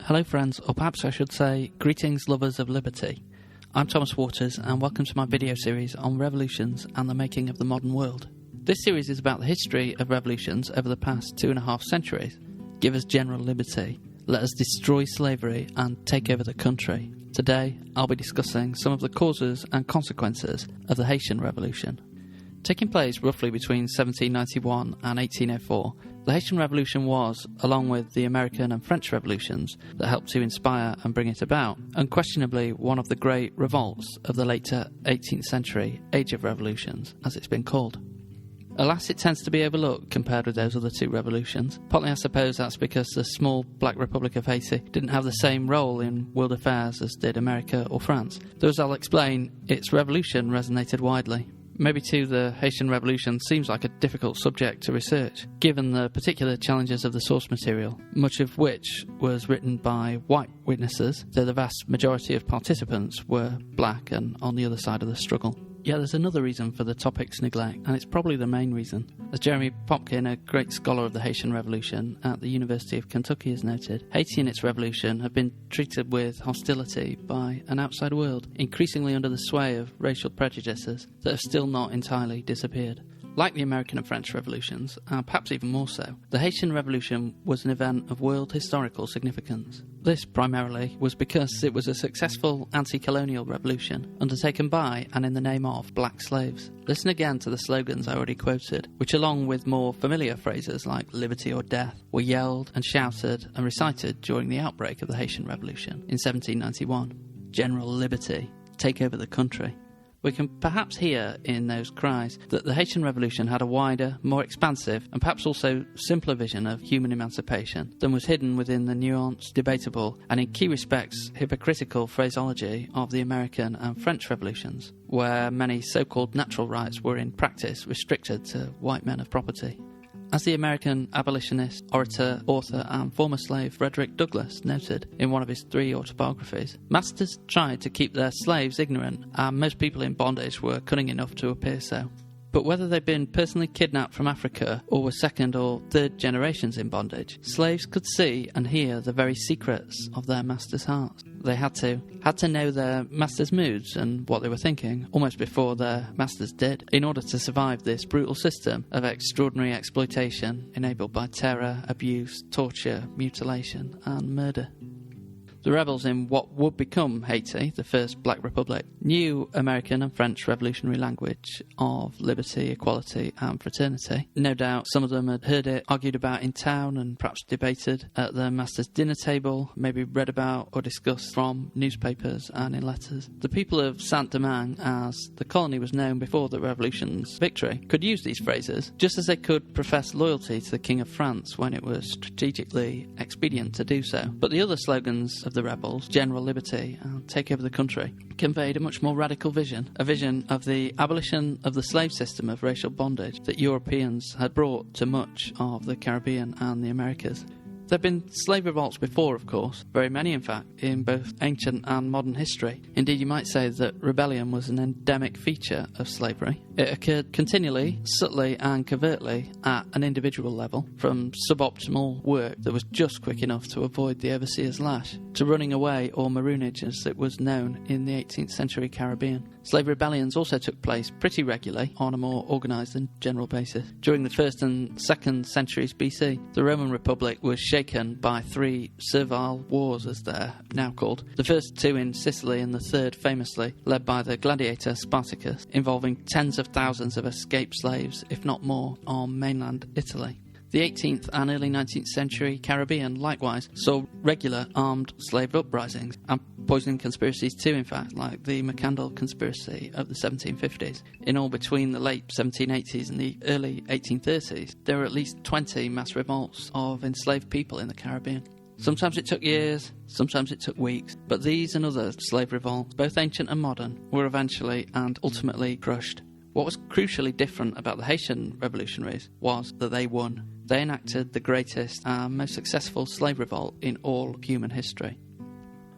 Hello friends, or perhaps I should say, greetings lovers of liberty. I'm Thomas Waters and welcome to my video series on revolutions and the making of the modern world. This series is about the history of revolutions over the past 2.5 centuries. Give us general liberty, let us destroy slavery and take over the country. Today I'll be discussing some of the causes and consequences of the Haitian Revolution. Taking place roughly between 1791 and 1804, the Haitian Revolution was, along with the American and French revolutions that helped to inspire and bring it about, unquestionably one of the great revolts of the later 18th century age of revolutions, as it's been called. Alas, it tends to be overlooked compared with those other two revolutions. Partly I suppose that's because the small Black Republic of Haiti didn't have the same role in world affairs as did America or France, though as I'll explain, its revolution resonated widely. Maybe too, the Haitian Revolution seems like a difficult subject to research, given the particular challenges of the source material, much of which was written by white witnesses, though the vast majority of participants were black and on the other side of the struggle. Yet there's another reason for the topic's neglect, and it's probably the main reason. As Jeremy Popkin, a great scholar of the Haitian Revolution at the University of Kentucky, has noted, Haiti and its revolution have been treated with hostility by an outside world, increasingly under the sway of racial prejudices that have still not entirely disappeared. Like the American and French revolutions, and perhaps even more so, the Haitian Revolution was an event of world historical significance. This, primarily, was because it was a successful anti-colonial revolution undertaken by and in the name of black slaves. Listen again to the slogans I already quoted, which along with more familiar phrases like liberty or death, were yelled and shouted and recited during the outbreak of the Haitian Revolution in 1791. General liberty, take over the country. We can perhaps hear in those cries that the Haitian Revolution had a wider, more expansive, and perhaps also simpler vision of human emancipation than was hidden within the nuanced, debatable, and in key respects hypocritical phraseology of the American and French revolutions, where many so-called natural rights were in practice restricted to white men of property. As the American abolitionist, orator, author and former slave Frederick Douglass noted in one of his 3 autobiographies, masters tried to keep their slaves ignorant, and most people in bondage were cunning enough to appear so. But whether they'd been personally kidnapped from Africa or were second or third generations in bondage, slaves could see and hear the very secrets of their masters' hearts. They had to know their masters' moods and what they were thinking, almost before their masters did, in order to survive this brutal system of extraordinary exploitation enabled by terror, abuse, torture, mutilation and murder. The rebels in what would become Haiti, the first Black Republic, knew American and French revolutionary language of liberty, equality and fraternity. No doubt some of them had heard it argued about in town and perhaps debated at their master's dinner table, maybe read about or discussed from newspapers and in letters. The people of Saint-Domingue, as the colony was known before the revolution's victory, could use these phrases, just as they could profess loyalty to the King of France when it was strategically expedient to do so. But the other slogans of the rebels, general liberty and take over the country, conveyed a much more radical vision, a vision of the abolition of the slave system of racial bondage that Europeans had brought to much of the Caribbean and the Americas. There have been slave revolts before, of course, very many in fact, in both ancient and modern history. Indeed, you might say that rebellion was an endemic feature of slavery. It occurred continually, subtly and covertly at an individual level, from suboptimal work that was just quick enough to avoid the overseer's lash, to running away or maroonage as it was known in the 18th century Caribbean. Slave rebellions also took place pretty regularly on a more organised and general basis. During the 1st and 2nd centuries BC, the Roman Republic was shaken by 3 servile wars, as they're now called. The first 2 in Sicily and the third famously led by the gladiator Spartacus, involving tens of thousands of escaped slaves, if not more, on mainland Italy. The 18th and early 19th century Caribbean likewise saw regular armed slave uprisings and poisoning conspiracies too, in fact, like the McCandle conspiracy of the 1750s. In all, between the late 1780s and the early 1830s, there were at least 20 mass revolts of enslaved people in the Caribbean. Sometimes it took years, sometimes it took weeks, but these and other slave revolts, both ancient and modern, were eventually and ultimately crushed. What was crucially different about the Haitian revolutionaries was that they won. They enacted the greatest and most successful slave revolt in all human history.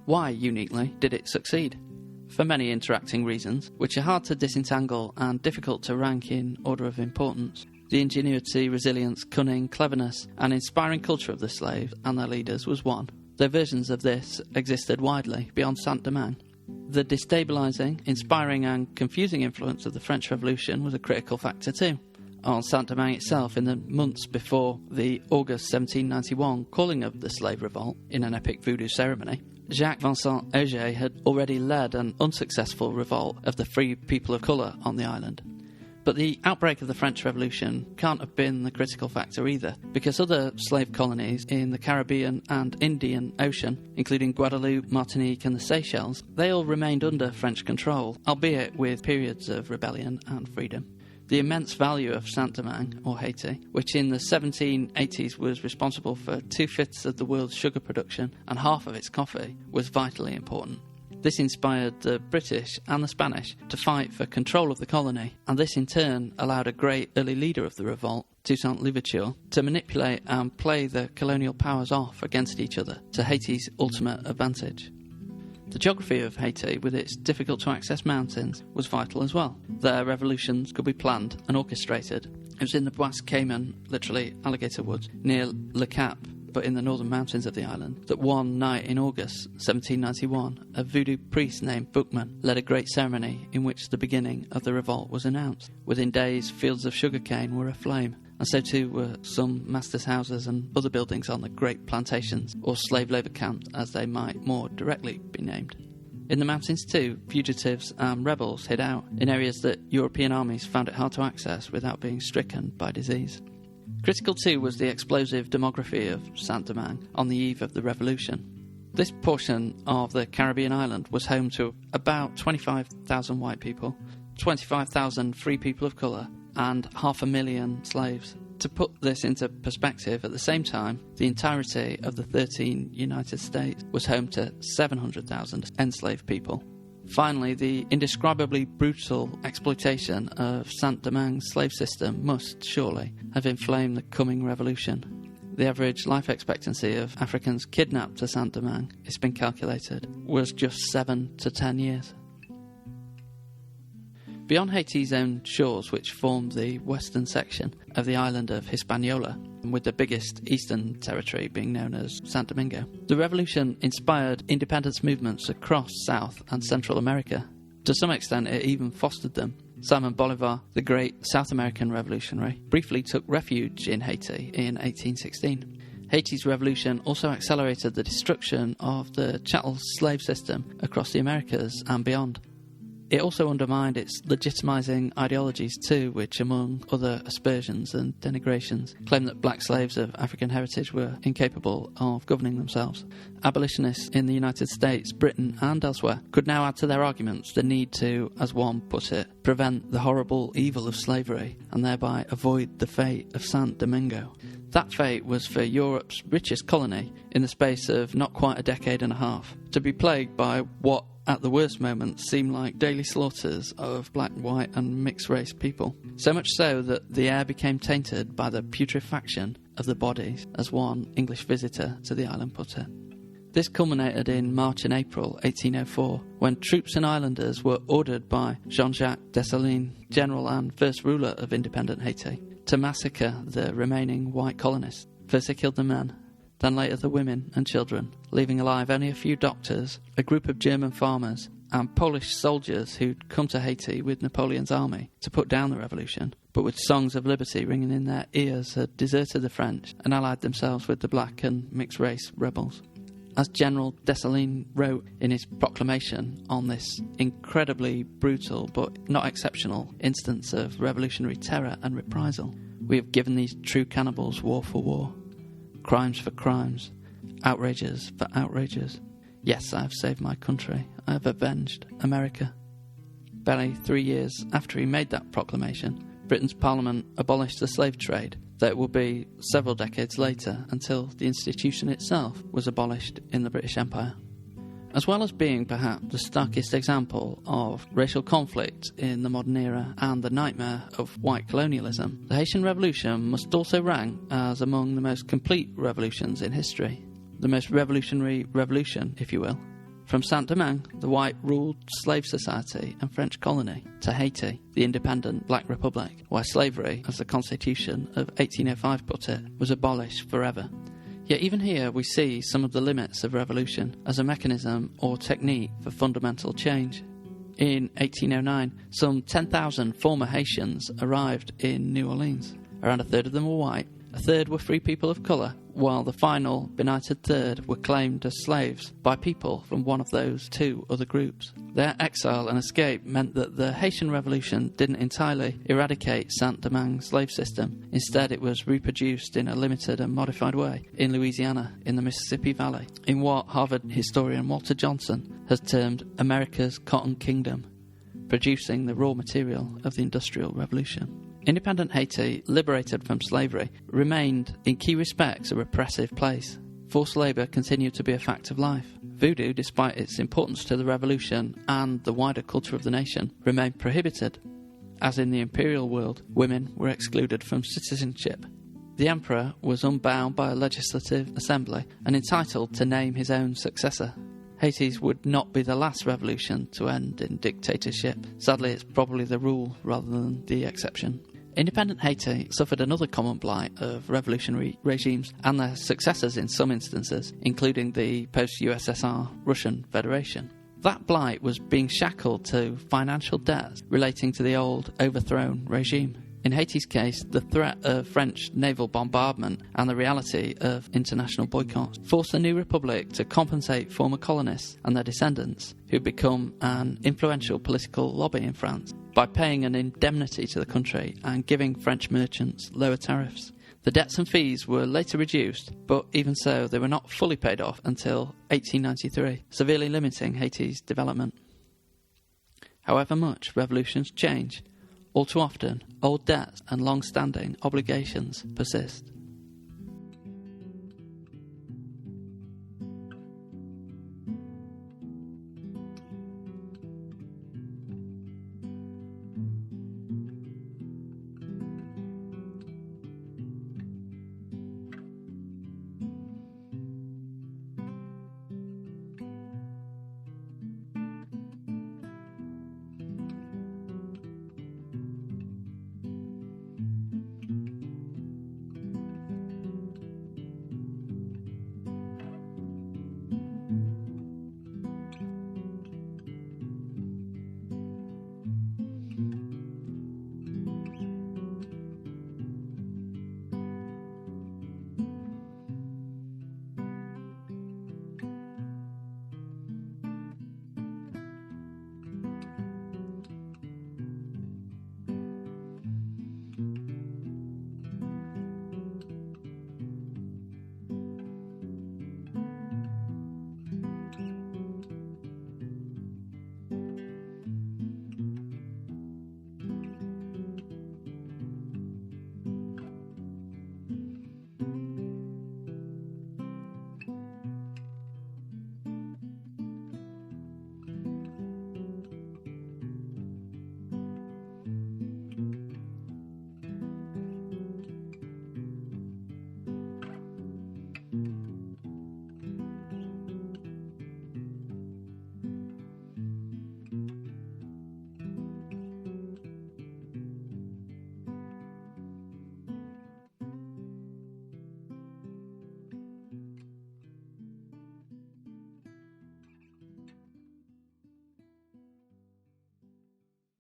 Why, uniquely, did it succeed? For many interacting reasons, which are hard to disentangle and difficult to rank in order of importance. The ingenuity, resilience, cunning, cleverness and inspiring culture of the slaves and their leaders was one. though versions of this existed widely beyond Saint-Domingue. The destabilising, inspiring and confusing influence of the French Revolution was a critical factor too. On Saint-Domingue itself, in the months before the August 1791 calling of the slave revolt in an epic voodoo ceremony, Jacques Vincent Auger had already led an unsuccessful revolt of the free people of colour on the island. But the outbreak of the French Revolution can't have been the critical factor either, because other slave colonies in the Caribbean and Indian Ocean, including Guadeloupe, Martinique and the Seychelles, they all remained under French control, albeit with periods of rebellion and freedom. The immense value of Saint-Domingue, or Haiti, which in the 1780s was responsible for 2/5 of the world's sugar production and half of its coffee, was vitally important. This inspired the British and the Spanish to fight for control of the colony, and this in turn allowed a great early leader of the revolt, Toussaint Louverture, to manipulate and play the colonial powers off against each other to Haiti's ultimate advantage. The geography of Haiti, with its difficult-to-access mountains, was vital as well. Their revolutions could be planned and orchestrated. It was in the Bois Cayman, literally alligator woods, near Le Cap, but in the northern mountains of the island, that one night in August 1791, a voodoo priest named Boukman led a great ceremony in which the beginning of the revolt was announced. Within days, fields of sugarcane were aflame, and so too were some masters' houses and other buildings on the great plantations, or slave labour camps as they might more directly be named. In the mountains too, fugitives and rebels hid out in areas that European armies found it hard to access without being stricken by disease. Critical too was the explosive demography of Saint-Domingue on the eve of the revolution. This portion of the Caribbean island was home to about 25,000 white people, 25,000 free people of colour, and 500,000 slaves. To put this into perspective, at the same time, the entirety of the 13 United States was home to 700,000 enslaved people. Finally, the indescribably brutal exploitation of Saint-Domingue's slave system must, surely, have inflamed the coming revolution. The average life expectancy of Africans kidnapped to Saint-Domingue, it's been calculated, was just 7 to 10 years. Beyond Haiti's own shores, which formed the western section of the island of Hispaniola, with the biggest eastern territory being known as Santo Domingo, the revolution inspired independence movements across South and Central America. To some extent, it even fostered them. Simon Bolivar, the great South American revolutionary, briefly took refuge in Haiti in 1816. Haiti's revolution also accelerated the destruction of the chattel slave system across the Americas and beyond. It also undermined its legitimising ideologies too, which, among other aspersions and denigrations, claimed that black slaves of African heritage were incapable of governing themselves. Abolitionists in the United States, Britain and elsewhere could now add to their arguments the need to, as one put it, prevent the horrible evil of slavery and thereby avoid the fate of Saint-Domingo. That fate was for Europe's richest colony, in the space of not quite a decade and a half, to be plagued by what at the worst moments seemed like daily slaughters of black, white and mixed race people. So much so that the air became tainted by the putrefaction of the bodies, as one English visitor to the island put it. This culminated in March and April 1804, when troops and islanders were ordered by Jean-Jacques Dessalines, general and first ruler of independent Haiti, to massacre the remaining white colonists. First they killed the men, then later the women and children, leaving alive only a few doctors, a group of German farmers, and Polish soldiers who'd come to Haiti with Napoleon's army to put down the revolution, but with songs of liberty ringing in their ears had deserted the French and allied themselves with the black and mixed-race rebels. As General Dessalines wrote in his proclamation on this incredibly brutal but not exceptional instance of revolutionary terror and reprisal, "We have given these true cannibals war for war, crimes for crimes, outrages for outrages. Yes, I have saved my country. I have avenged America." Barely 3 years after he made that proclamation, Britain's Parliament abolished the slave trade, though it will be several decades later until the institution itself was abolished in the British Empire. As well as being perhaps the starkest example of racial conflict in the modern era and the nightmare of white colonialism, the Haitian Revolution must also rank as among the most complete revolutions in history. The most revolutionary revolution, if you will. From Saint-Domingue, the white-ruled slave society and French colony, to Haiti, the independent Black Republic, where slavery, as the Constitution of 1805 put it, was abolished forever. Yet even here we see some of the limits of revolution as a mechanism or technique for fundamental change. In 1809, some 10,000 former Haitians arrived in New Orleans. Around a third of them were white, a third were free people of colour, while the final benighted third were claimed as slaves by people from one of those two other groups. Their exile and escape meant that the Haitian Revolution didn't entirely eradicate Saint-Domingue's slave system. Instead, it was reproduced in a limited and modified way in Louisiana, in the Mississippi Valley, in what Harvard historian Walter Johnson has termed America's Cotton Kingdom, producing the raw material of the Industrial Revolution. Independent Haiti, liberated from slavery, remained in key respects a repressive place. Forced labour continued to be a fact of life. Voodoo, despite its importance to the revolution and the wider culture of the nation, remained prohibited. As in the imperial world, women were excluded from citizenship. The emperor was unbound by a legislative assembly and entitled to name his own successor. Haiti's would not be the last revolution to end in dictatorship. Sadly, it's probably the rule rather than the exception. Independent Haiti suffered another common blight of revolutionary regimes and their successors in some instances, including the post-USSR Russian Federation. That blight was being shackled to financial debts relating to the old, overthrown regime. In Haiti's case, the threat of French naval bombardment and the reality of international boycotts forced the new republic to compensate former colonists and their descendants, who'd become an influential political lobby in France, by paying an indemnity to the country and giving French merchants lower tariffs. The debts and fees were later reduced, but even so, they were not fully paid off until 1893, severely limiting Haiti's development. However much revolutions change, all too often, old debts and long-standing obligations persist.